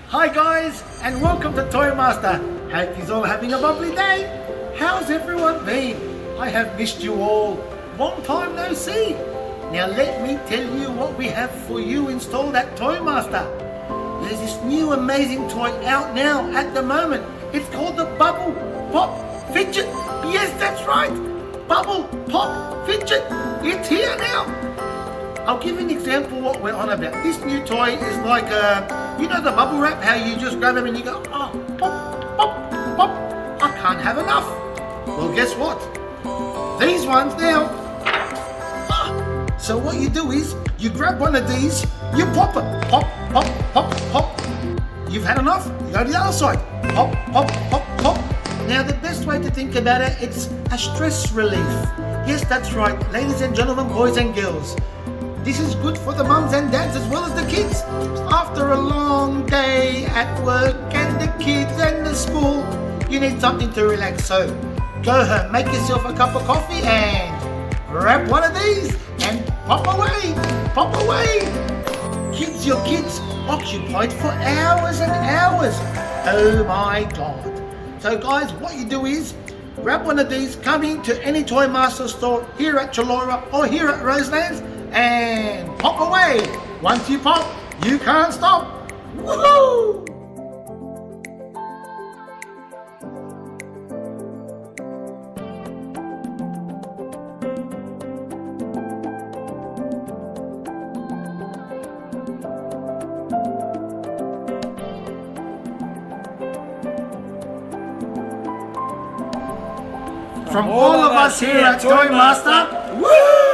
Hi guys, and welcome to Toy Master. Hope you're all having a lovely day. How's everyone been? I have missed you all. Long time no see. Now let me tell you what we have for you installed at Toy Master. There's this new amazing toy out now at the moment. It's called the Bubble Pop Fidget. Yes, that's right. Bubble Pop Fidget. It's here now. I'll give you an example what we're on about. This new toy is like, you know the bubble wrap, how you just grab them and you go, oh, pop, pop, pop. I can't have enough. Well, guess what? These ones now. So what you do is, you grab one of these, you pop it. Pop, pop, pop, pop. You've had enough? You go to the other side. Pop, pop, pop, pop. Now the best way to think about it, it's a stress relief. Yes, that's right, ladies and gentlemen, boys and girls. This is good for the mums and dads as well as the kids. After a long day at work and the kids and the school, you need something to relax. So go home, make yourself a cup of coffee and grab one of these and pop away, pop away. Keeps your kids occupied for hours and hours. Oh my God. So guys, what you do is, grab one of these, come into any Toy Master store here at Chalora or here at Roselands and pop away. Once you pop, you can't stop. Woohoo! From all of us here at Toy Master, woo!